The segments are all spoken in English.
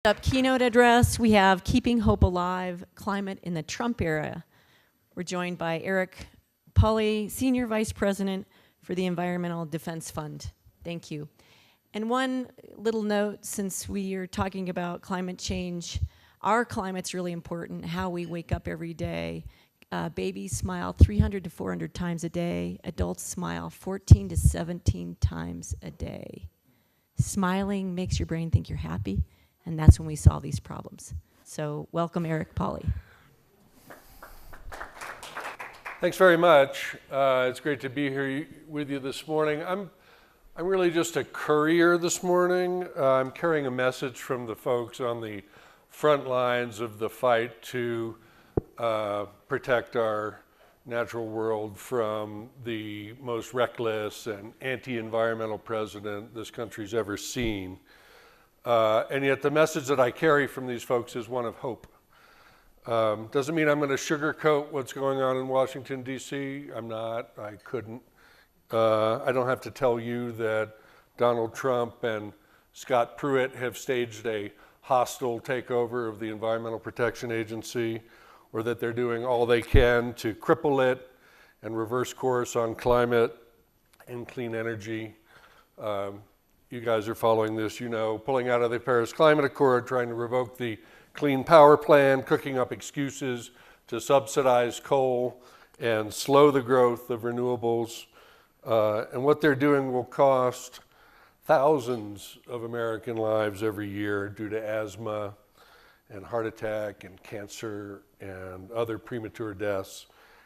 Up keynote address, we have Keeping Hope Alive, Climate in the Trump Era. We're joined by Pooley, Senior Vice President for the Environmental Defense Fund. Thank you. And one little note, since we are talking about climate change, our climate's really important, how we wake up every day. Babies smile 300 to 400 times a day. Adults smile 14 to 17 times a day. Smiling makes your brain think you're happy, and that's when we solve these problems. So welcome, Pooley. Thanks very much. It's great to be here with you this morning. I'm really just a courier this morning. I'm carrying a message from the folks on the front lines of the fight to protect our natural world from the most reckless and anti-environmental president this country's ever seen. And yet the message that I carry from these folks is one of hope. Doesn't mean I'm going to sugarcoat what's going on in Washington, D.C. I'm not. I couldn't. I don't have to tell you that Donald Trump and Scott Pruitt have staged a hostile takeover of the Environmental Protection Agency, or that they're doing all they can to cripple it and reverse course on climate and clean energy. You guys are following this, you know, pulling out of the Paris Climate Accord, trying to revoke the Clean Power Plan, cooking up excuses to subsidize coal and slow the growth of renewables. And what they're doing will cost thousands of American lives every year due to asthma and heart attack and cancer and other premature deaths.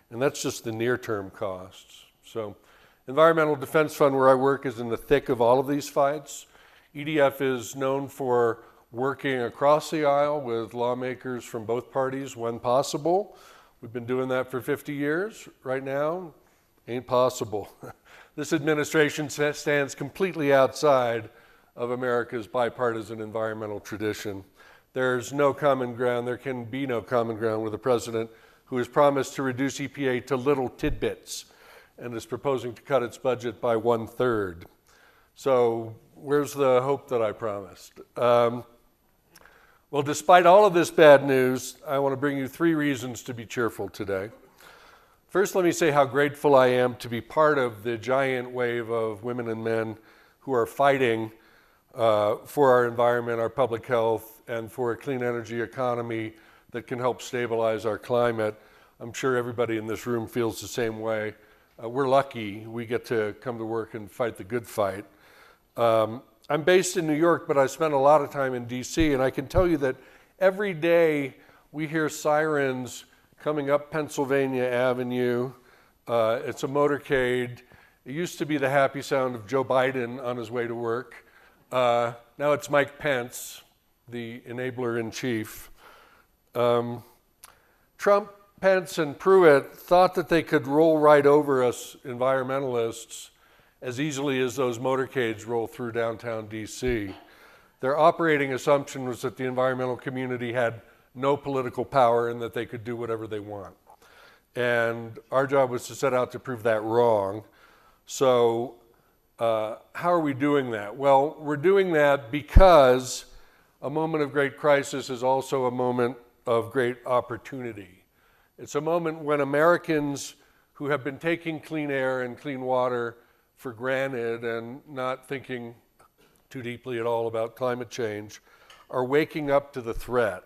And that's just the near-term costs. So Environmental Defense Fund, where I work, is in the thick of all of these fights. EDF is known for working across the aisle with lawmakers from both parties when possible. We've been doing that for 50 years. Right now, ain't possible. This administration stands completely outside of America's bipartisan environmental tradition. There's no common ground, there can be no common ground with a president who has promised to reduce EPA to little tidbits and is proposing to cut its budget by 1/3. So where's the hope that I promised? Well, despite all of this bad news, I want to bring you 3 reasons to be cheerful today. First, let me say how grateful I am to be part of the giant wave of women and men who are fighting for our environment, our public health, and for a clean energy economy that can help stabilize our climate. I'm sure everybody in this room feels the same way. We're lucky we get to come to work and fight the good fight. I'm based in New York, but I spent a lot of time in DC, and I can tell you that every day we hear sirens coming up Pennsylvania Avenue. It's a motorcade. It used to be the happy sound of Joe Biden on his way to work. Now it's Mike Pence, the enabler-in-chief. Trump, Pence, and Pruitt thought that they could roll right over us environmentalists as easily as those motorcades roll through downtown DC. Their operating assumption was that the environmental community had no political power and that they could do whatever they want. And our job was to set out to prove that wrong. So how are we doing that? Well, we're doing that because a moment of great crisis is also a moment of great opportunity. It's a moment when Americans who have been taking clean air and clean water for granted and not thinking too deeply at all about climate change are waking up to the threat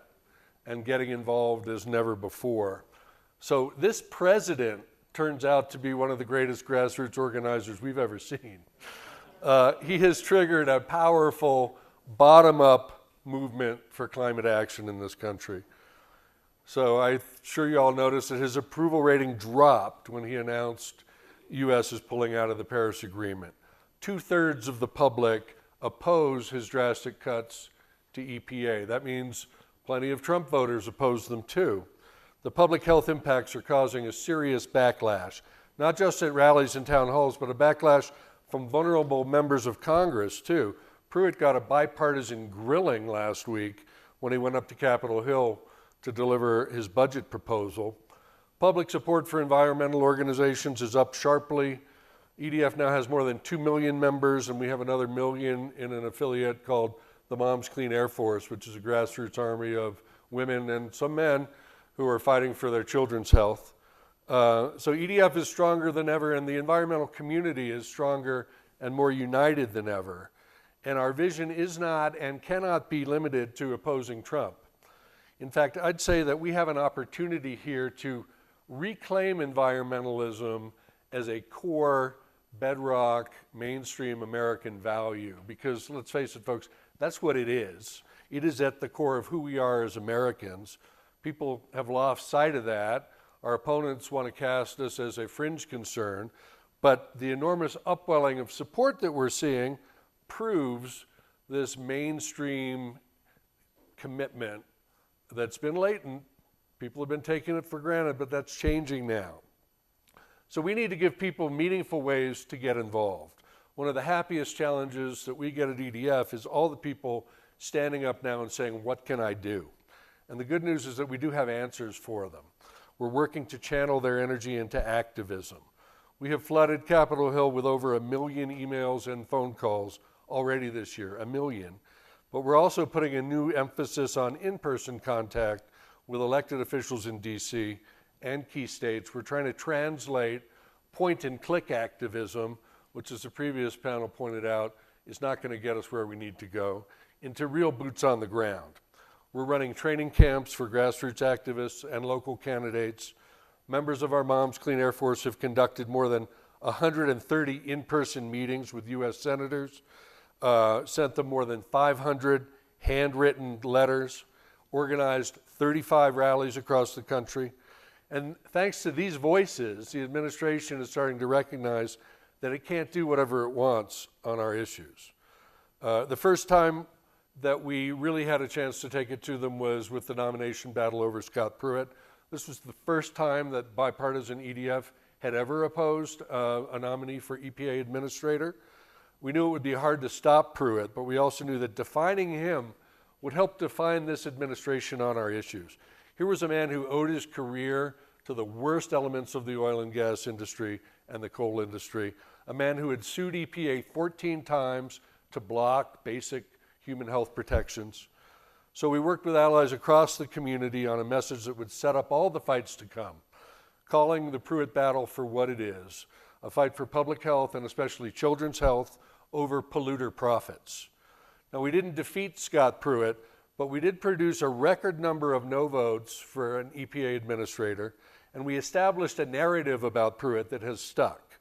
and getting involved as never before. So this president turns out to be one of the greatest grassroots organizers we've ever seen. He has triggered a powerful bottom-up movement for climate action in this country. So I'm sure you all noticed that his approval rating dropped when he announced U.S. is pulling out of the Paris Agreement. 2/3 of the public oppose his drastic cuts to EPA. That means plenty of Trump voters oppose them too. The public health impacts are causing a serious backlash, not just at rallies and town halls, but a backlash from vulnerable members of Congress too. Pruitt got a bipartisan grilling last week when he went up to Capitol Hill to deliver his budget proposal. Public support for environmental organizations is up sharply. EDF now has more than 2 million members, and we have another million in an affiliate called the Moms Clean Air Force, which is a grassroots army of women and some men who are fighting for their children's health. So EDF is stronger than ever, and the environmental community is stronger and more united than ever. And our vision is not and cannot be limited to opposing Trump. In fact, I'd say that we have an opportunity here to reclaim environmentalism as a core, bedrock, mainstream American value. Because let's face it, folks, that's what it is. It is at the core of who we are as Americans. People have lost sight of that. Our opponents want to cast us as a fringe concern. But the enormous upwelling of support that we're seeing proves this mainstream commitment that's been latent. People have been taking it for granted, but that's changing now. So we need to give people meaningful ways to get involved. One of the happiest challenges that we get at EDF is all the people standing up now and saying, what can I do? And the good news is that we do have answers for them. We're working to channel their energy into activism. We have flooded Capitol Hill with over 1 million emails and phone calls already this year, 1 million. But we're also putting a new emphasis on in-person contact with elected officials in DC and key states. We're trying to translate point-and-click activism, which as the previous panel pointed out, is not going to get us where we need to go, into real boots on the ground. We're running training camps for grassroots activists and local candidates. Members of our Moms Clean Air Force have conducted more than 130 in-person meetings with U.S. senators, sent them more than 500 handwritten letters, organized 35 rallies across the country. And thanks to these voices, the administration is starting to recognize that it can't do whatever it wants on our issues. The first time that we really had a chance to take it to them was with the nomination battle over Scott Pruitt. This was the first time that bipartisan EDF had ever opposed a nominee for EPA administrator. We knew it would be hard to stop Pruitt, but we also knew that defining him would help define this administration on our issues. Here was a man who owed his career to the worst elements of the oil and gas industry and the coal industry, a man who had sued EPA 14 times to block basic human health protections. So we worked with allies across the community on a message that would set up all the fights to come, calling the Pruitt battle for what it is, a fight for public health and especially children's health over polluter profits. Now, we didn't defeat Scott Pruitt, but we did produce a record number of no votes for an EPA administrator, and we established a narrative about Pruitt that has stuck.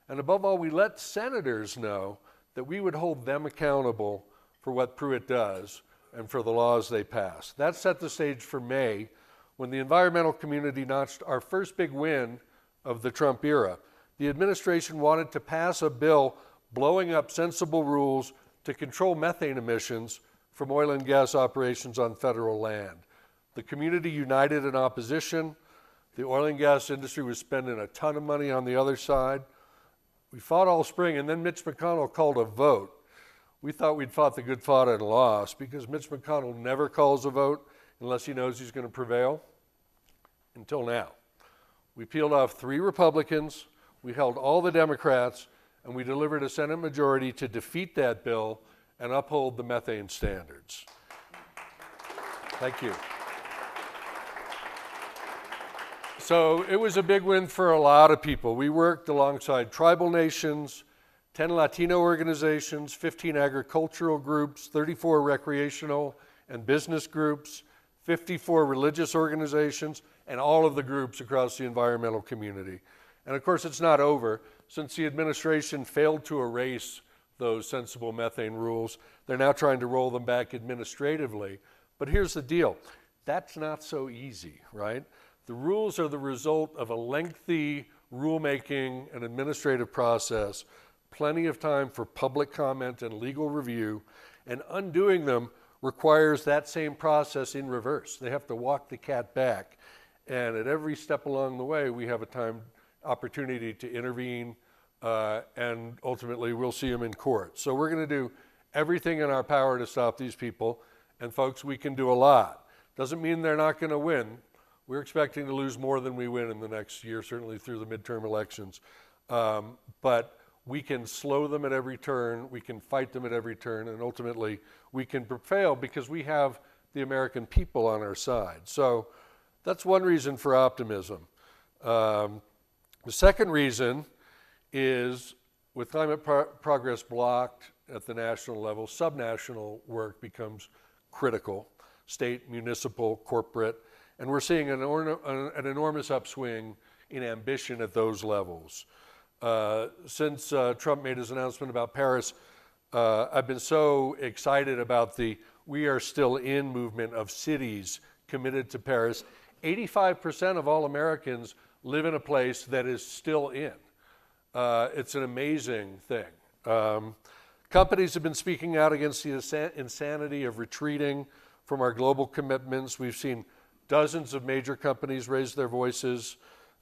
And above all, we let senators know that we would hold them accountable for what Pruitt does and for the laws they pass. That set the stage for May, when the environmental community notched our first big win of the Trump era. The administration wanted to pass a bill blowing up sensible rules to control methane emissions from oil and gas operations on federal land. The community united in opposition. The oil and gas industry was spending a ton of money on the other side. We fought all spring, and then Mitch McConnell called a vote. We thought we'd fought the good fight and lost, because Mitch McConnell never calls a vote unless he knows he's going to prevail, until now. We peeled off 3 Republicans, we held all the Democrats, and we delivered a Senate majority to defeat that bill and uphold the methane standards. Thank you. So it was a big win for a lot of people. We worked alongside tribal nations, 10 Latino organizations, 15 agricultural groups, 34 recreational and business groups, 54 religious organizations, and all of the groups across the environmental community. And of course, it's not over. Since the administration failed to erase those sensible methane rules, they're now trying to roll them back administratively. But here's the deal. That's not so easy, right? The rules are the result of a lengthy rulemaking and administrative process, plenty of time for public comment and legal review, and undoing them requires that same process in reverse. They have to walk the cat back. And at every step along the way, we have a opportunity to intervene, and ultimately we'll see them in court. So we're going to do everything in our power to stop these people. And folks, we can do a lot. Doesn't mean they're not going to win. We're expecting to lose more than we win in the next year, certainly through the midterm elections. But we can slow them at every turn, we can fight them at every turn, and ultimately we can prevail because we have the American people on our side. So that's one reason for optimism. The second reason is with climate progress blocked at the national level, subnational work becomes critical, state, municipal, corporate, and we're seeing an enormous upswing in ambition at those levels. Since Trump made his announcement about Paris, I've been so excited about the We Are Still In movement of cities committed to Paris. 85% of all Americans live in a place that is still in. It's an amazing thing. Companies have been speaking out against the insanity of retreating from our global commitments. We've seen dozens of major companies raise their voices.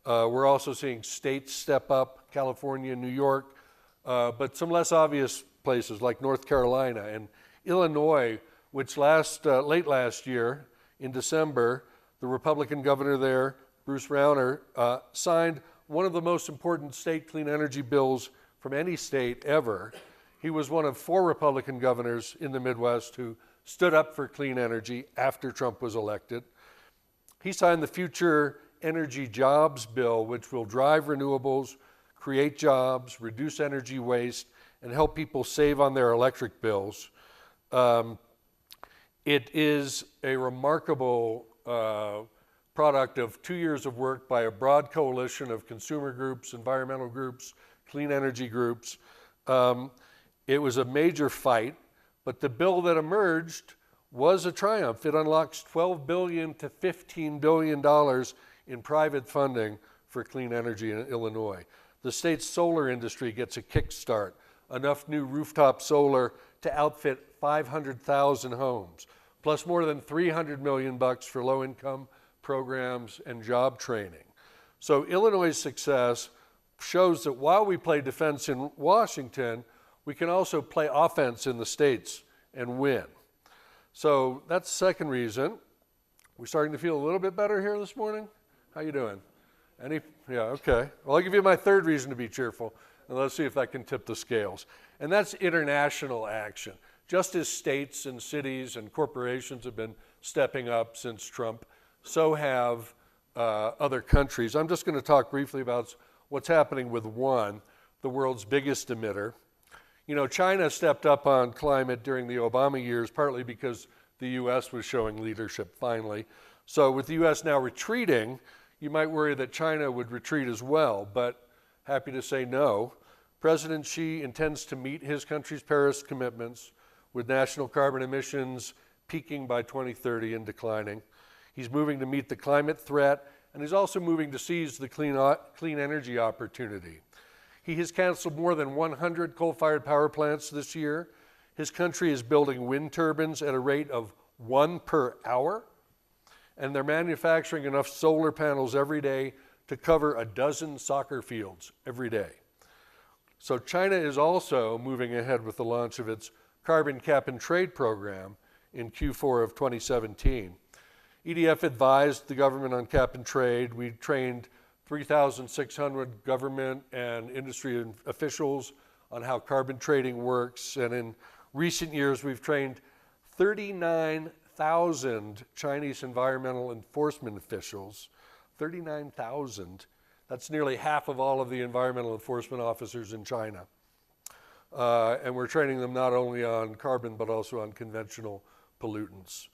We're also seeing states step up, California, New York, but some less obvious places like North Carolina and Illinois, which late last year, in December, the Republican governor there, Bruce Rauner, signed one of the most important state clean energy bills from any state ever. He was one of 4 Republican governors in the Midwest who stood up for clean energy after Trump was elected. He signed the Future Energy Jobs Bill, which will drive renewables, create jobs, reduce energy waste, and help people save on their electric bills. It is a remarkable product of 2 years of work by a broad coalition of consumer groups, environmental groups, clean energy groups. It was a major fight, but the bill that emerged was a triumph. It unlocks $12 billion to $15 billion in private funding for clean energy in Illinois. The state's solar industry gets a kickstart, enough new rooftop solar to outfit 500,000 homes, plus more than $300 million for low-income programs and job training. So Illinois' success shows that while we play defense in Washington, we can also play offense in the states and win. So that's the second reason. We're starting to feel a little bit better here this morning. How you doing? Yeah, okay. Well, I'll give you my third reason to be cheerful, and let's see if that can tip the scales. And that's international action. Just as states and cities and corporations have been stepping up since Trump, so have other countries. I'm just going to talk briefly about what's happening with one, the world's biggest emitter. You know, China stepped up on climate during the Obama years, partly because the U.S. was showing leadership finally. So with the U.S. now retreating, you might worry that China would retreat as well, but happy to say no. President Xi intends to meet his country's Paris commitments with national carbon emissions peaking by 2030 and declining. He's moving to meet the climate threat, and he's also moving to seize the clean energy opportunity. He has canceled more than 100 coal-fired power plants this year. His country is building wind turbines at a rate of 1 per hour, and they're manufacturing enough solar panels every day to cover a dozen soccer fields every day. So China is also moving ahead with the launch of its carbon cap and trade program in Q4 of 2017. EDF advised the government on cap and trade. We trained 3,600 government and industry officials on how carbon trading works. And in recent years, we've trained 39,000 Chinese environmental enforcement officials. 39,000. That's nearly half of all of the environmental enforcement officers in China. And we're training them not only on carbon, but also on conventional pollutants.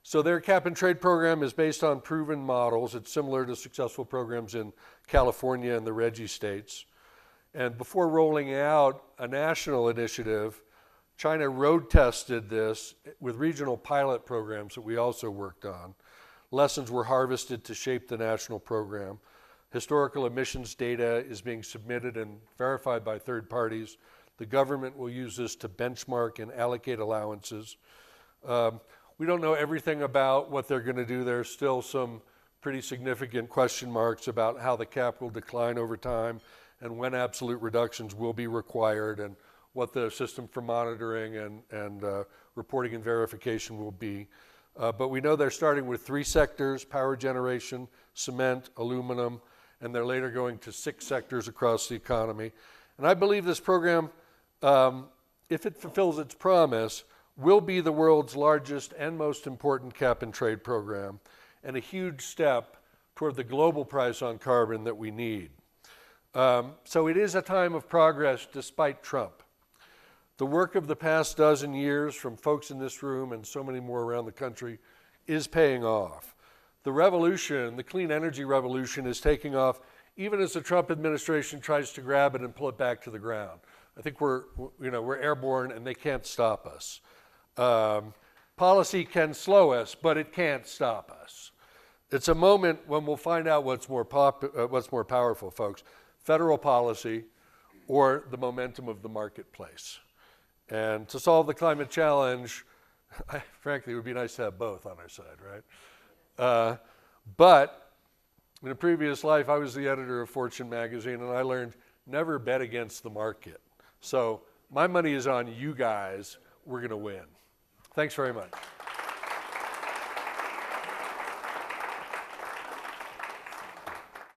So their cap and trade program is based on proven models. It's similar to successful programs in California and the RGGI states. And before rolling out a national initiative, China road tested this with regional pilot programs that we also worked on. Lessons were harvested to shape the national program. Historical emissions data is being submitted and verified by third parties. The government will use this to benchmark and allocate allowances. We don't know everything about what they're going to do. There's still some pretty significant question marks about how the cap will decline over time and when absolute reductions will be required and what the system for monitoring and reporting and verification will be. But we know they're starting with 3 sectors: power generation, cement, aluminum, and they're later going to 6 sectors across the economy. And I believe this program, if it fulfills its promise, will be the world's largest and most important cap and trade program, and a huge step toward the global price on carbon that we need. So it is a time of progress despite Trump. The work of the past dozen years from folks in this room and so many more around the country is paying off. The revolution, the clean energy revolution, is taking off even as the Trump administration tries to grab it and pull it back to the ground. I think we're airborne and they can't stop us. Policy can slow us, but it can't stop us. It's a moment when we'll find out what's more powerful, folks, federal policy or the momentum of the marketplace. And to solve the climate challenge, frankly, it would be nice to have both on our side, right? But in a previous life, I was the editor of Fortune magazine, and I learned never bet against the market. So my money is on you guys. We're going to win. Thanks very much.